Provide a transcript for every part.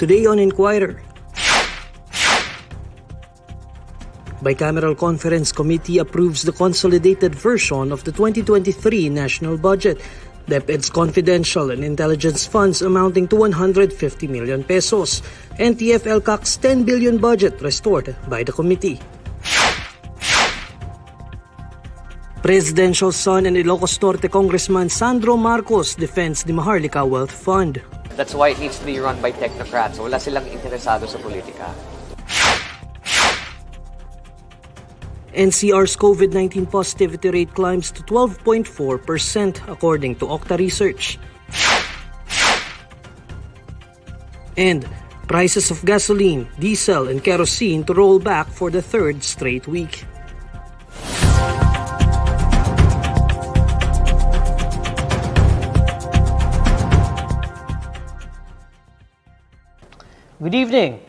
Today on Inquirer, Bicameral Conference Committee approves the consolidated version of the 2023 national budget. DepEd's confidential and intelligence funds amounting to 150 million pesos. NTF-ELCAC's 10 billion budget restored by the committee. Presidential son and Ilocos Norte Congressman Sandro Marcos defends the Maharlika Wealth Fund. That's why it needs to be run by technocrats. Wala silang interesado sa politika. NCR's COVID-19 positivity rate climbs to 12.4% according to Okta Research. And prices of gasoline, diesel, and kerosene to roll back for the third straight week. Good evening.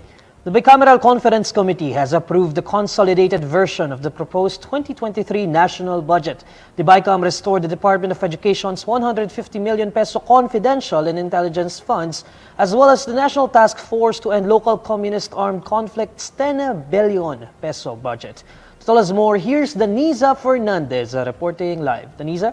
The Bicameral Conference Committee has approved the consolidated version of the proposed 2023 national budget. The BICAM restored the Department of Education's 150 million peso confidential and intelligence funds, as well as the National Task Force to End Local Communist Armed Conflict's 10 billion peso budget. To tell us more, here's Deniza Fernandez reporting live. Deniza?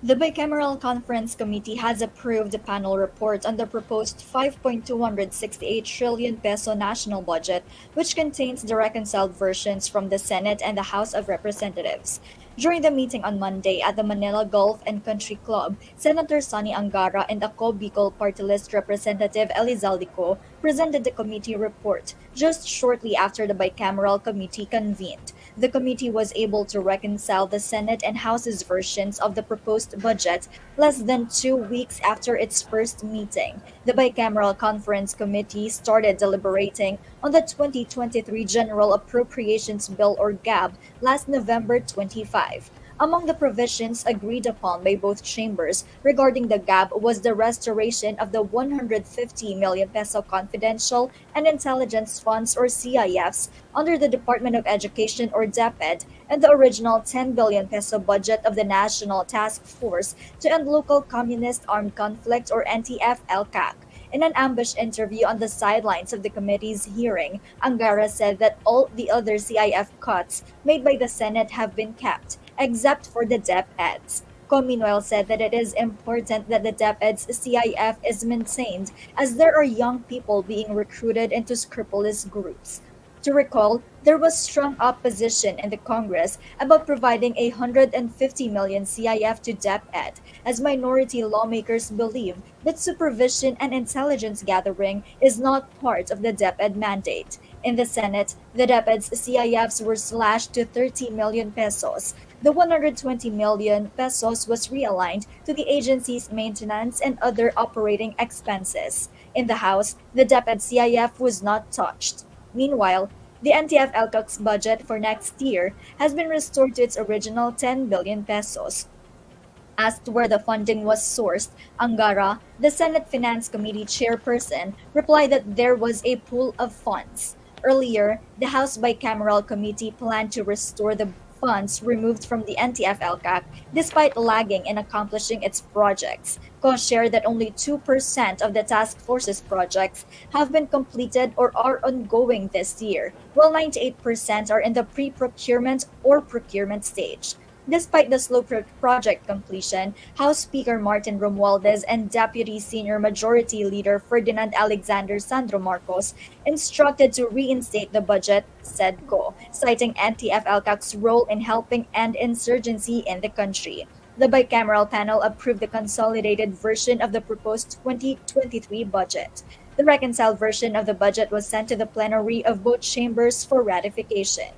The Bicameral Conference Committee has approved the panel report on the proposed 5.268 trillion peso national budget, which contains the reconciled versions from the Senate and the House of Representatives. During the meeting on Monday at the Manila Golf and Country Club, Senator Sonny Angara and Ako Bicol Party List Representative Elizalde Co presented the committee report just shortly after the bicameral committee convened. The committee was able to reconcile the Senate and House's versions of the proposed budget less than 2 weeks after its first meeting. The Bicameral Conference Committee started deliberating on the 2023 General Appropriations Bill or GAB last November 25. Among the provisions agreed upon by both chambers regarding the GAB was the restoration of the 150 million peso confidential and intelligence funds or CIFs under the Department of Education or DepEd and the original 10 billion peso budget of the National Task Force to End Local Communist Armed Conflict or NTF-ELCAC. In an ambush interview on the sidelines of the committee's hearing, Angara said that all the other CIF cuts made by the Senate have been kept, except for the DepEd's. Commonwealth said that it is important that the DepEd's CIF is maintained as there are young people being recruited into scrupulous groups. To recall, there was strong opposition in the Congress about providing a 150 million CIF to DepEd, as minority lawmakers believe that supervision and intelligence gathering is not part of the DepEd mandate. In the Senate, the DepEd's CIFs were slashed to 30 million pesos. The 120 million pesos was realigned to the agency's maintenance and other operating expenses. In the House, the DepEd CIF was not touched. Meanwhile, the NTF-ELCAC's budget for next year has been restored to its original 10 billion pesos. Asked where the funding was sourced, Angara, the Senate Finance Committee chairperson, replied that there was a pool of funds. Earlier, the House Bicameral Committee planned to restore the funds removed from the NTF-ELCAC despite lagging in accomplishing its projects. Co shared that only 2% of the task force's projects have been completed or are ongoing this year, while 98% are in the pre-procurement or procurement stage. Despite the slow project completion, House Speaker Martin Romualdez and Deputy Senior Majority Leader Ferdinand Alexander Sandro Marcos instructed to reinstate the budget, said Co, citing NTF-ELCAC's role in helping end insurgency in the country. The bicameral panel approved the consolidated version of the proposed 2023 budget. The reconciled version of the budget was sent to the plenary of both chambers for ratification.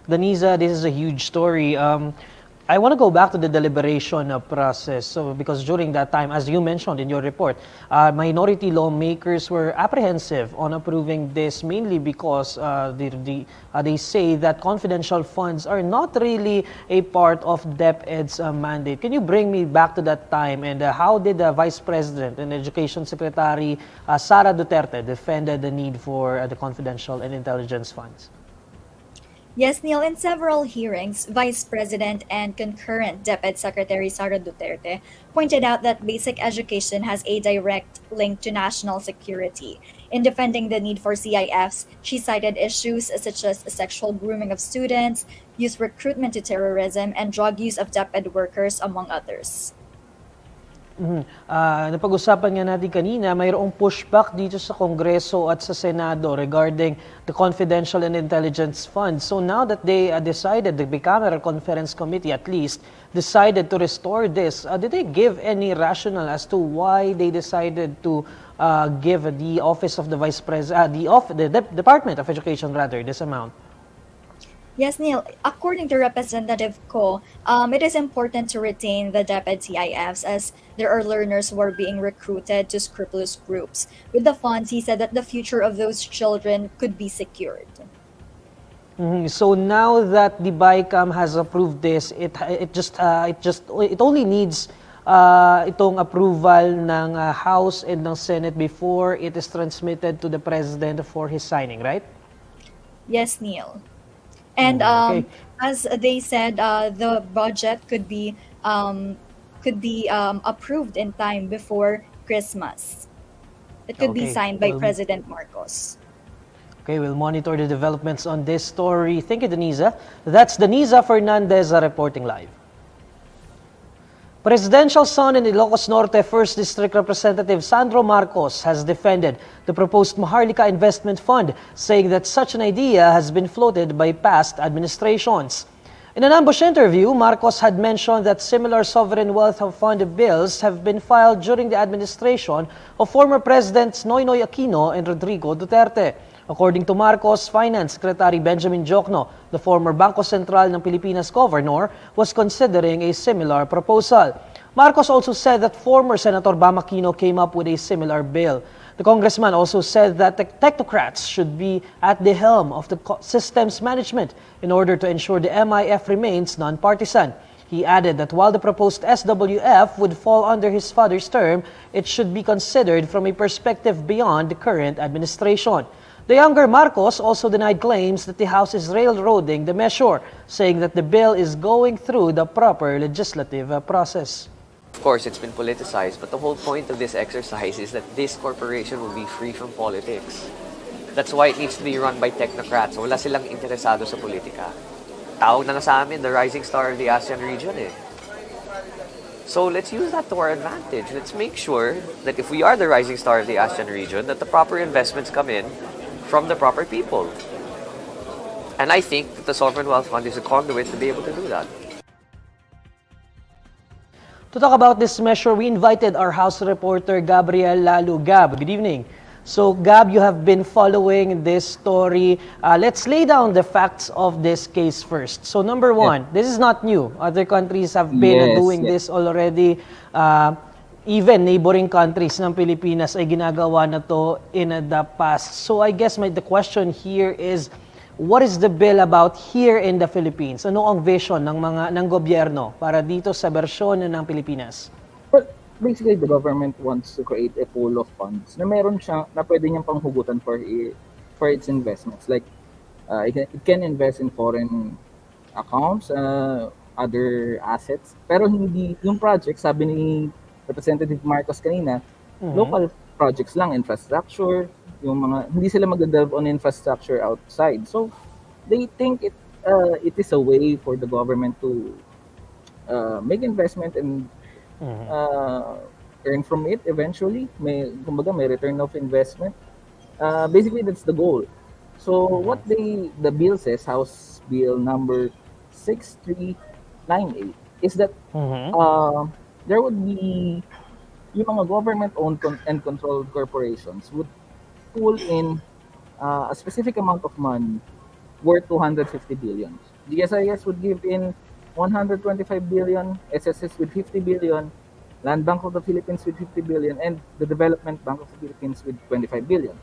Deniza, this is a huge story. I want to go back to the deliberation process. So, because during that time, as you mentioned in your report, minority lawmakers were apprehensive on approving this, mainly because they say that confidential funds are not really a part of DepEd's mandate. Can you bring me back to that time, and how did the Vice President and Education Secretary Sara Duterte defend the need for the confidential and intelligence funds? Yes, Neil, in several hearings, Vice President and concurrent DepEd Secretary Sara Duterte pointed out that basic education has a direct link to national security. In defending the need for CIFs, she cited issues such as sexual grooming of students, youth recruitment to terrorism, and drug use of DepEd workers, among others. Napag-usapan nga natin kanina, mayroong pushback dito sa Kongreso at sa Senado regarding the confidential and intelligence fund. So now that they decided, the Bicameral Conference Committee at least, decided to restore this, did they give any rationale as to why they decided to give the Office of the Vice President, Department of Education rather, this amount? Yes, Neil. According to Representative Ko, it is important to retain the DepEd CIFs as there are learners who are being recruited to scrupulous groups. With the funds, he said that the future of those children could be secured. So now that the BICAM has approved this, it only needs itong approval ng House and ng Senate before it is transmitted to the President for his signing, right? Yes, Neil. And Okay. as they said, the budget could be approved in time before Christmas. It could be Okay. signed by Well, President Marcos. Okay, we'll monitor the developments on this story. Thank you, Denisa. That's Denisa Fernandez reporting live. Presidential son in Ilocos Norte 1st District Representative Sandro Marcos has defended the proposed Maharlika Investment Fund, saying that such an idea has been floated by past administrations. In an ambush interview, Marcos had mentioned that similar sovereign wealth fund bills have been filed during the administration of former Presidents Noynoy Aquino and Rodrigo Duterte. According to Marcos, Finance Secretary Benjamin Jocno, the former Bangko Sentral ng Pilipinas governor, was considering a similar proposal. Marcos also said that former Senator Bam Aquino came up with a similar bill. The congressman also said that the technocrats should be at the helm of the system's management in order to ensure the MIF remains non-partisan. He added that while the proposed SWF would fall under his father's term, it should be considered from a perspective beyond the current administration. The younger Marcos also denied claims that the House is railroading the measure, saying that the bill is going through the proper legislative process. Of course, it's been politicized, but the whole point of this exercise is that this corporation will be free from politics. That's why it needs to be run by technocrats. Wala silang interesado sa politika. Tawag na nga sa amin, the rising star of the ASEAN region eh. So let's use that to our advantage. Let's make sure that if we are the rising star of the ASEAN region, that the proper investments come in from the proper people. And I think that the Sovereign Wealth Fund is a conduit to be able to do that. To talk about this measure, we invited our House reporter, Gabriel Lalu. Gab, good evening. So, Gab, you have been following this story. Let's lay down the facts of this case first. So, number one, this is not new. Other countries have been doing this already. Even neighboring countries ng Pilipinas ay ginagawa na to in the past. So, I guess the question here is, what is the bill about here in the Philippines? Ano ang vision ng gobyerno para dito sa bersyon ng Pilipinas? Well, basically, the government wants to create a pool of funds na meron siya na pwede niyang panghugutan for its investments. Like, it can invest in foreign accounts, other assets. Pero hindi, yung project, sabi ni Representative Marcos kanina, local projects lang, infrastructure, yung mga, hindi sila mag-delve on infrastructure outside. So, they think it is a way for the government to make investment and earn from it eventually. May return of investment. Basically, that's the goal. So, what the bill says, House Bill number 6398, is that there would be yung mga government-owned and controlled corporations would pool in a specific amount of money worth 250 billion. GSIS would give in 125 billion, SSS with 50 billion, Land Bank of the Philippines with 50 billion, and the Development Bank of the Philippines with 25 billion.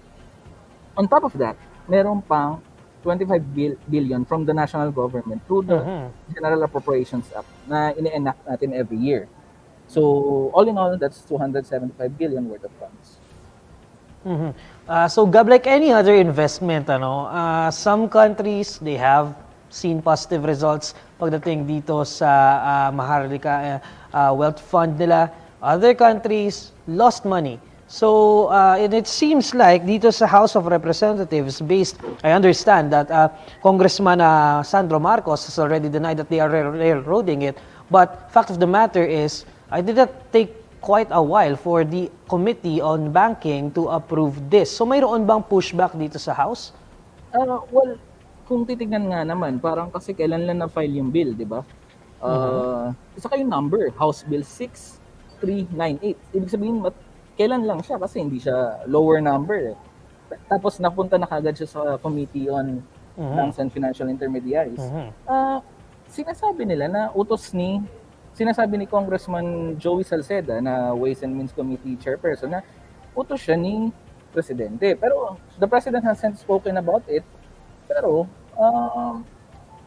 On top of that, meron pang 25 billion from the national government through the General Appropriations Act na ini-enact natin every year. So, all in all, that's 275 billion worth of funds. So, Gab, like any other investment, some countries, they have seen positive results pagdating dito sa Maharlika Wealth Fund nila. Other countries lost money. So, and it seems like dito sa House of Representatives, I understand that Congressman Sandro Marcos has already denied that they are railroading it. But fact of the matter is, I did not take quite a while for the Committee on Banking to approve this. So, mayroon bang pushback dito sa House? Well, kung titignan nga naman, parang kasi kailan lang na-file yung bill, di ba? Isa kayong number, House Bill 6398. Ibig sabihin, kailan lang siya kasi hindi siya lower number. Tapos napunta na kagad siya sa Committee on Banks and Financial Intermediaries. Sinasabi nila na sinasabi ni Congressman Joey Salceda na Ways and Means Committee Chairperson na utos siya ni Presidente. Pero the President hasn't spoken about it. Pero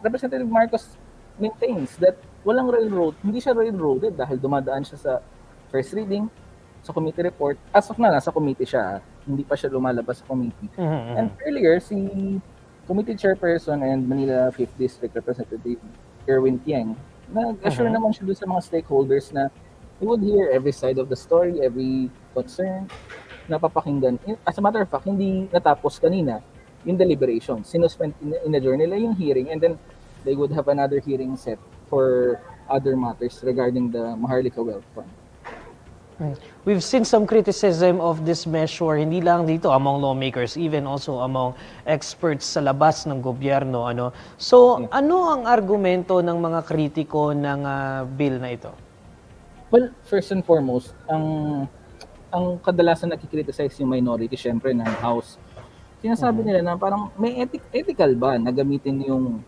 Representative Marcos maintains that hindi siya railroaded dahil dumadaan siya sa first reading, sa committee report. As of na, nasa committee siya. Hindi pa siya lumalabas sa committee. And earlier, si Committee Chairperson and Manila 5th District Representative Erwin Tieng, nag-assure naman siya doon sa mga stakeholders na he would hear every side of the story, every concern na papakinggan. As a matter of fact, hindi natapos kanina yung deliberation. Sinuspend, in-adjourn nila yung hearing and then they would have another hearing set for other matters regarding the Maharlika Wealth Fund. We've seen some criticism of this measure, hindi lang dito among lawmakers, even also among experts sa labas ng gobyerno. So, ano ang argumento ng mga kritiko ng bill na ito? Well, first and foremost, ang kadalasan nakikriticize yung minority, syempre, ng House. Sinasabi nila na parang may ethical ba na gamitin yung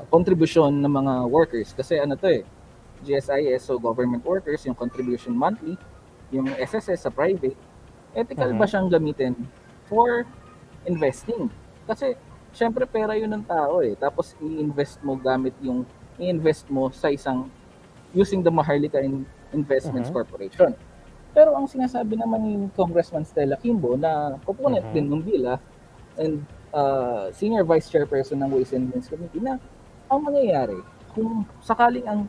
contribution ng mga workers? Kasi GSIS, so government workers, yung contribution monthly, yung SSS sa private, ethical ba siyang gamitin for investing? Kasi, syempre, pera yun ng tao Tapos, i-invest mo sa using the Maharlika Investments Corporation. Pero ang sinasabi naman ni Congressman Stella Kimbo na proponent din ng bill and Senior Vice Chairperson ng Ways and Means Committee na ang mangyayari kung sakaling ang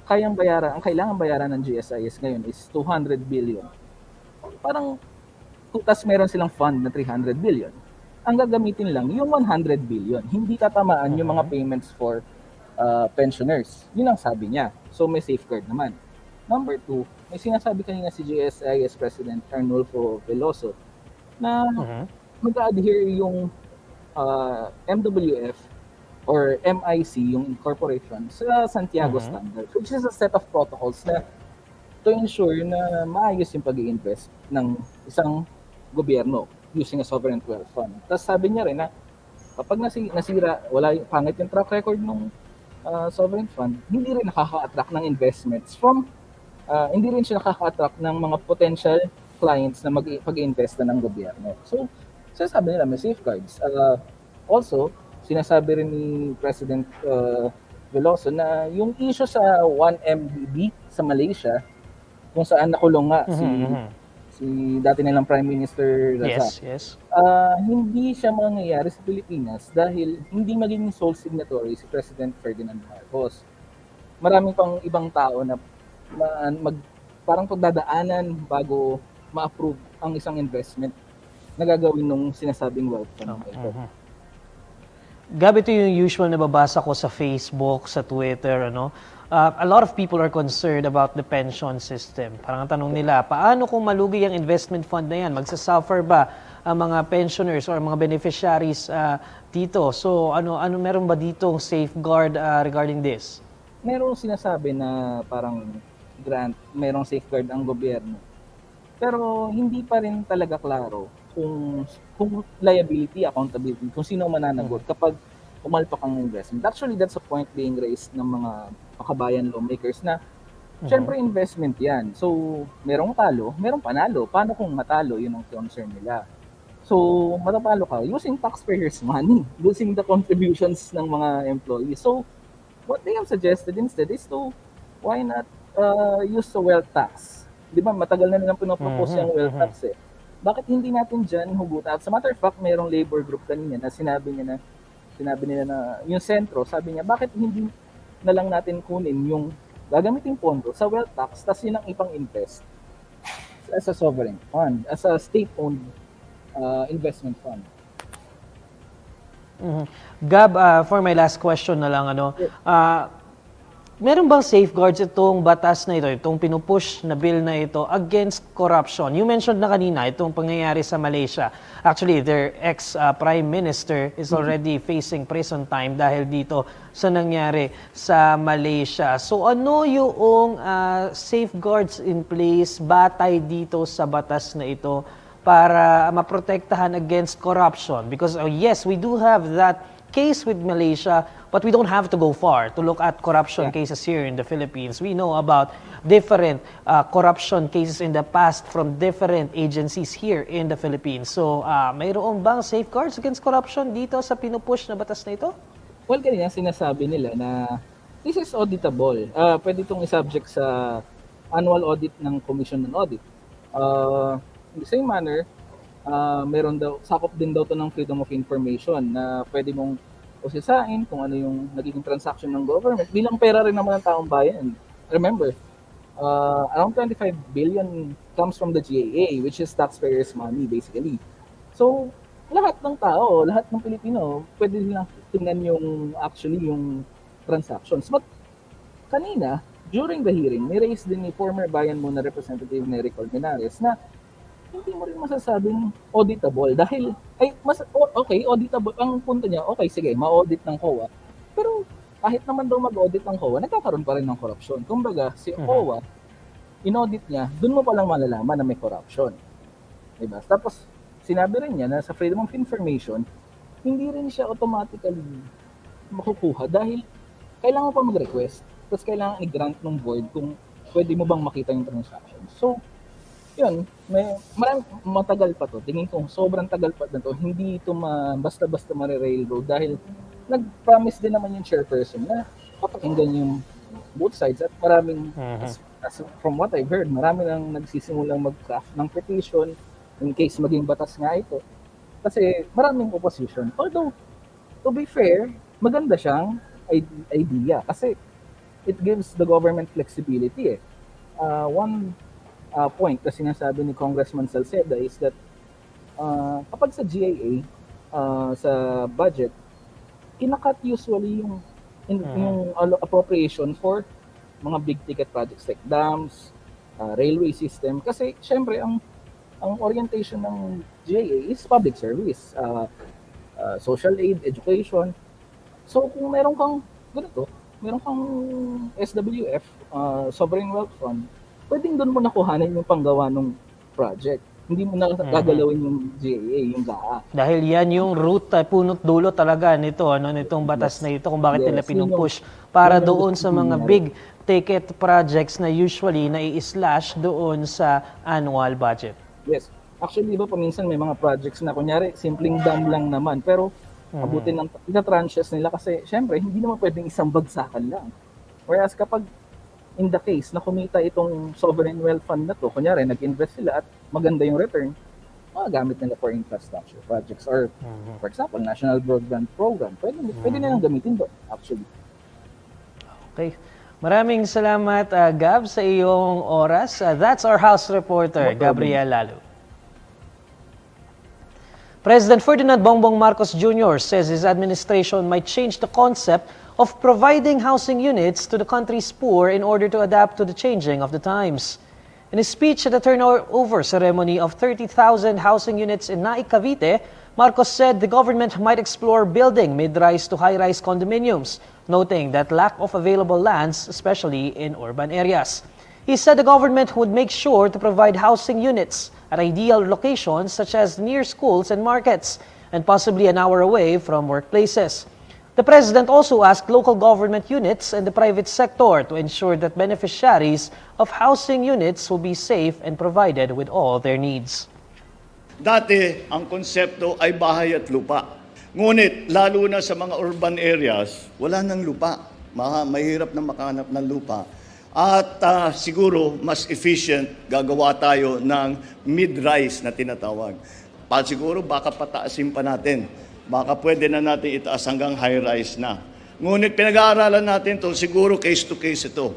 kailangan bayaran ng GSIS ngayon is 200 billion. Parang, tas meron silang fund na 300 billion. Ang gagamitin lang, yung 100 billion. Hindi tatamaan yung mga payments for pensioners. Yun ang sabi niya. So, may safeguard naman. Number 2, may sinasabi kanina si GSIS President Arnulfo Veloso na mag-adhere yung MWF or MIC, yung corporation, sa Santiago Standard, which is a set of protocols na to ensure na maayos yung pag-i-invest ng isang gobyerno using a sovereign wealth fund. Tapos sabi niya rin na kapag nasira, pangit yung track record ng sovereign fund, hindi rin nakaka-attract ng investments hindi rin siya nakaka-attract ng mga potential clients na mag-i-invest na ng gobyerno. So sabi nila may safeguards. Also, sinasabi rin ni President Veloso na yung issue sa 1MDB sa Malaysia, kung saan nakulong nga si dati nilang Prime Minister Raza. Yes. Hindi siya mangyayari sa Pilipinas dahil hindi magiging sole signatory si President Ferdinand Marcos. Maraming pang ibang tao na parang pagdadaanan bago ma-approve ang isang investment na gagawin nung sinasabing wealth fund. Gabi, ito yung usual na babasa ko sa Facebook, sa Twitter, a lot of people are concerned about the pension system. Parang ang tanong nila, paano kung malugi ang investment fund na yan? Magsasuffer ba ang mga pensioners or mga beneficiaries dito? So, meron ba ditong safeguard regarding this? Merong sinasabi na parang merong safeguard ang gobyerno. Pero hindi pa rin talaga klaro kung liability, accountability, kung sino mananagot kapag umalpak ang investment. Actually, that's a point being raised ng mga makabayan lawmakers na syempre investment yan. So, merong talo, merong panalo. Paano kung matalo? Yun ang concern nila. So, matapalo ka using taxpayers' money, using the contributions ng mga employees. So, what they have suggested instead is why not use the wealth tax? Di ba, matagal na nilang pinopropose yung wealth tax Bakit hindi natin dyan hugutan? As a matter of fact, mayroong labor group kanina na sinabi niya na Sinabi nila na yung sentro, sabi niya, bakit hindi na lang natin kunin yung gagamiting pondo sa wealth tax, tas yun ang ipang-invest as a sovereign fund, as a state-owned investment fund. Gab, for my last question na lang, meron bang safeguards itong batas na ito, itong pinupush na bill na ito against corruption? You mentioned na kanina itong pangyayari sa Malaysia. Actually, their ex-prime minister is already facing prison time dahil dito sa nangyari sa Malaysia. So ano yung safeguards in place batay dito sa batas na ito para maprotektahan against corruption? Because yes, we do have that case with Malaysia, but we don't have to go far to look at corruption cases here in the Philippines. We know about different corruption cases in the past from different agencies here in the Philippines. So, mayroon bang safeguards against corruption dito sa pinupush na batas na ito? Well, kanina sinasabi nila na this is auditable. Pwede itong i-subject sa annual audit ng Commission on Audit. In the same manner, meron daw, sakop din daw to ng freedom of information na pwede mong usisain kung ano yung nagiging transaction ng government bilang pera rin naman ng taong bayan. Remember, around 25 billion comes from the GAA, which is taxpayers' money basically. So, lahat ng tao, lahat ng Pilipino, pwede nilang tingnan yung transactions. But kanina, during the hearing, ni-raise din ni former Bayan Muna Representative Nery Colmenares na hindi mo rin masasabing auditable dahil, okay, auditable. Ang punto niya, okay, sige, ma-audit ng COA. Pero kahit naman daw mag-audit ng COA, nagkakaroon pa rin ng corruption. Kumbaga, si COA, in-audit niya, dun mo palang malalaman na may corruption. Diba? Tapos, sinabi rin niya na sa freedom of information, hindi rin siya automatically makukuha dahil kailangan pa mag-request. Tapos kailangan i-grant ng board kung pwede mo bang makita yung transaction. So, yun, matagal pa to. Tingin ko, sobrang tagal pa na to. Hindi ito basta-basta ma-railroad dahil nag-promise din naman yung chairperson na papakinggan yung both sides at maraming, as from what I've heard, marami nang nagsisimulang mag-craft ng petition in case maging batas nga ito. Kasi maraming opposition. Although, to be fair, maganda siyang idea kasi it gives the government flexibility. One point na sinasabi ni Congressman Salceda is that kapag sa GAA, sa budget, kinakat usually yung appropriation for mga big ticket projects like dams, railway system. Kasi syempre, ang orientation ng GAA is public service, social aid, education. So kung meron kang ganito, meron kang SWF, Sovereign Wealth Fund, pwedeng doon mo nakuhanin yung panggawa ng project. Hindi mo na gagalawin yung GAA, yung GAA. Dahil yan yung root, punot dulo talaga nitong batas na ito kung bakit nila pinupush para doon sa mga big ticket projects na usually nai-slash doon sa annual budget. Yes. Actually, di ba paminsan may mga projects na kunyari, simpleng dam lang naman, pero abutin ng tranches nila kasi syempre, hindi naman pwedeng isang bagsakan lang. Whereas kapag in the case na kumita itong sovereign wealth fund na to, kunyari, nag-invest sila at maganda yung return, magagamit nila for infrastructure projects or, for example, National Broadband Program. Pwede nilang gamitin doon, actually. Okay. Maraming salamat, Gab, sa iyong oras. That's our House reporter, Gabriel Lalo. President Ferdinand Bongbong Marcos Jr. says his administration might change the concept of providing housing units to the country's poor in order to adapt to the changing of the times. In his speech at the turnover ceremony of 30,000 housing units in Naik, Cavite, Marcos said the government might explore building mid-rise to high-rise condominiums, noting that lack of available lands, especially in urban areas. He said the government would make sure to provide housing units at ideal locations such as near schools and markets, and possibly an hour away from workplaces. The president also asked local government units and the private sector to ensure that beneficiaries of housing units will be safe and provided with all their needs. Dati, ang konsepto ay bahay at lupa. Ngunit, lalo na sa mga urban areas, wala nang lupa. Mahirap na makahanap ng lupa. At siguro, mas efficient, gagawa tayo ng mid-rise na tinatawag. Siguro, baka pataasin pa natin baka pwede na natin itaas hanggang high-rise na. Ngunit pinag-aaralan natin ito, siguro case-to-case ito.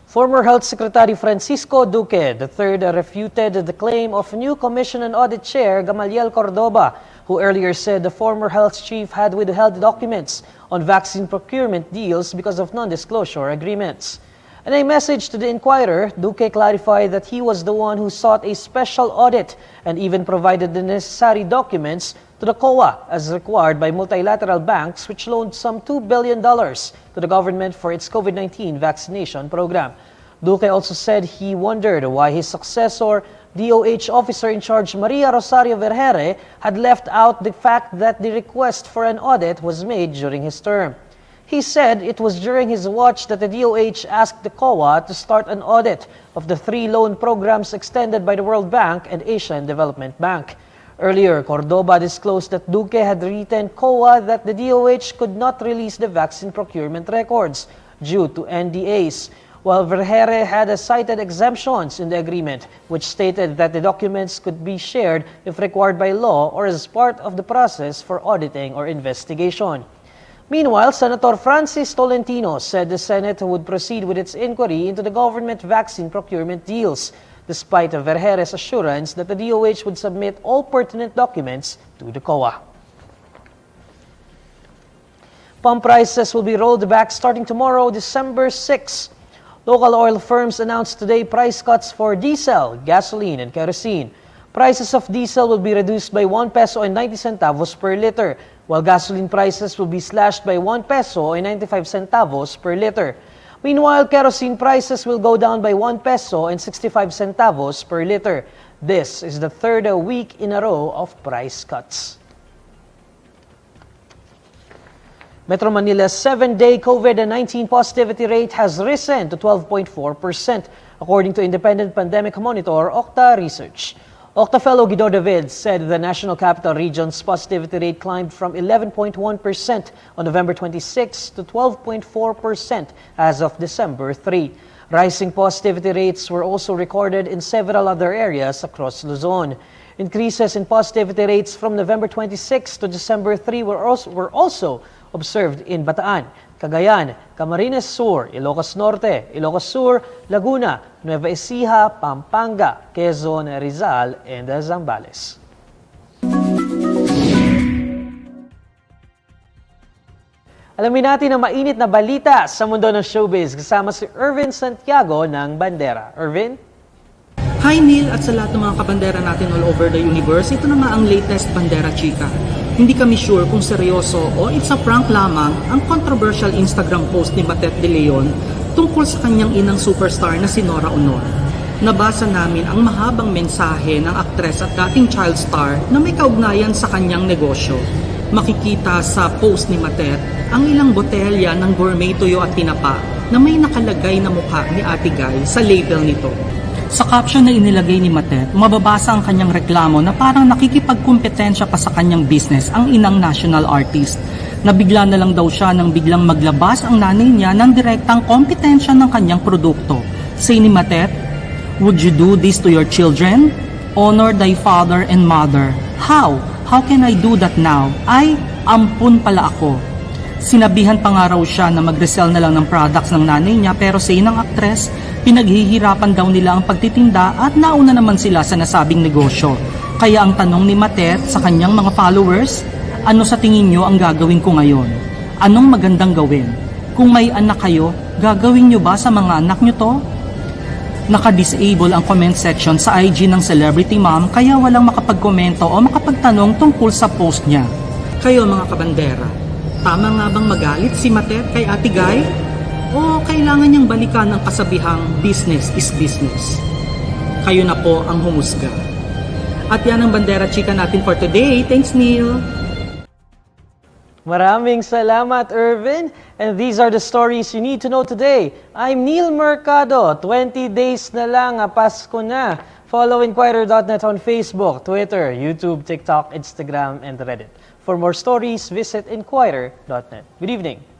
Former Health Secretary Francisco Duque III refuted the claim of new Commission on Audit Chair Gamaliel Cordoba, who earlier said the former health chief had withheld documents on vaccine procurement deals because of non-disclosure agreements. In a message to the Inquirer, Duque clarified that he was the one who sought a special audit and even provided the necessary documents to the COA as required by multilateral banks which loaned some $2 billion to the government for its COVID-19 vaccination program. Duque also said he wondered why his successor, DOH officer in charge Maria Rosario Vergere, had left out the fact that the request for an audit was made during his term. He said it was during his watch that the DOH asked the COA to start an audit of the 3 loan programs extended by the World Bank and Asian Development Bank. Earlier, Cordoba disclosed that Duque had written COA that the DOH could not release the vaccine procurement records due to NDAs, while Vergere had cited exemptions in the agreement, which stated that the documents could be shared if required by law or as part of the process for auditing or investigation. Meanwhile, Senator Francis Tolentino said the Senate would proceed with its inquiry into the government vaccine procurement deals, despite Vergere's assurance that the DOH would submit all pertinent documents to the COA. Pump prices will be rolled back starting tomorrow, December 6. Local oil firms announced today price cuts for diesel, gasoline, and kerosene. Prices of diesel will be reduced by 1 peso and 90 centavos per liter, while gasoline prices will be slashed by 1 peso and 95 centavos per liter. Meanwhile, kerosene prices will go down by 1 peso and 65 centavos per liter. This is the third week in a row of price cuts. Metro Manila's 7-day COVID-19 positivity rate has risen to 12.4%, according to independent pandemic monitor Octa Research. Octa fellow Guido David said the National Capital Region's positivity rate climbed from 11.1% on November 26 to 12.4% as of December 3. Rising positivity rates were also recorded in several other areas across Luzon. Increases in positivity rates from November 26 to December 3 were also observed in Bataan, Cagayan, Camarines Sur, Ilocos Norte, Ilocos Sur, Laguna, Nueva Ecija, Pampanga, Quezon, Rizal, and Zambales. Alamin natin ang mainit na balita sa mundo ng showbiz kasama si Irvin Santiago ng Bandera. Irvin? Hi Neil at sa lahat ng mga kabandera natin all over the universe, ito na nga ang latest Bandera Chika. Hindi kami sure kung seryoso o it's a prank lamang ang controversial Instagram post ni Matet De Leon tungkol sa kanyang inang superstar na si Nora Honor. Nabasa namin ang mahabang mensahe ng aktres at dating child star na may kaugnayan sa kanyang negosyo. Makikita sa post ni Matet ang ilang botelya ng gourmet tuyo at tinapa na may nakalagay na mukha ni Ate Guy sa label nito. Sa caption na inilagay ni Matet, mababasa ang kanyang reklamo na parang nakikipagkumpetensya pa sa kanyang business ang inang national artist. Nabigla na lang daw siya nang biglang maglabas ang nanay niya ng direktang kompetensya ng kanyang produkto. Say ni Matet, "Would you do this to your children? Honor thy father and mother. How? How can I do that now? Ay, ampun pala ako." Sinabihan pa nga raw siya na mag-resell na lang ng products ng nanay niya pero say ng aktres, pinaghihirapan daw nila ang pagtitinda at nauna naman sila sa nasabing negosyo. Kaya ang tanong ni Matet sa kanyang mga followers, ano sa tingin nyo ang gagawin ko ngayon? Anong magandang gawin? Kung may anak kayo, gagawin nyo ba sa mga anak nyo to? Naka-disable ang comment section sa IG ng celebrity mom kaya walang makapagkomento o makapagtanong tungkol sa post niya. Kayo mga kabandera, tama nga bang magalit si Matet kay Ate Guy? O kailangan niyang balikan ang kasabihang business is business? Kayo na po ang humusga. At yan ang Bandera Chika natin for today. Thanks, Neil. Maraming salamat, Irvin. And these are the stories you need to know today. I'm Neil Mercado. 20 days na lang, Pasko na. Follow Inquirer.net on Facebook, Twitter, YouTube, TikTok, Instagram, and Reddit. For more stories, visit Inquirer.net. Good evening.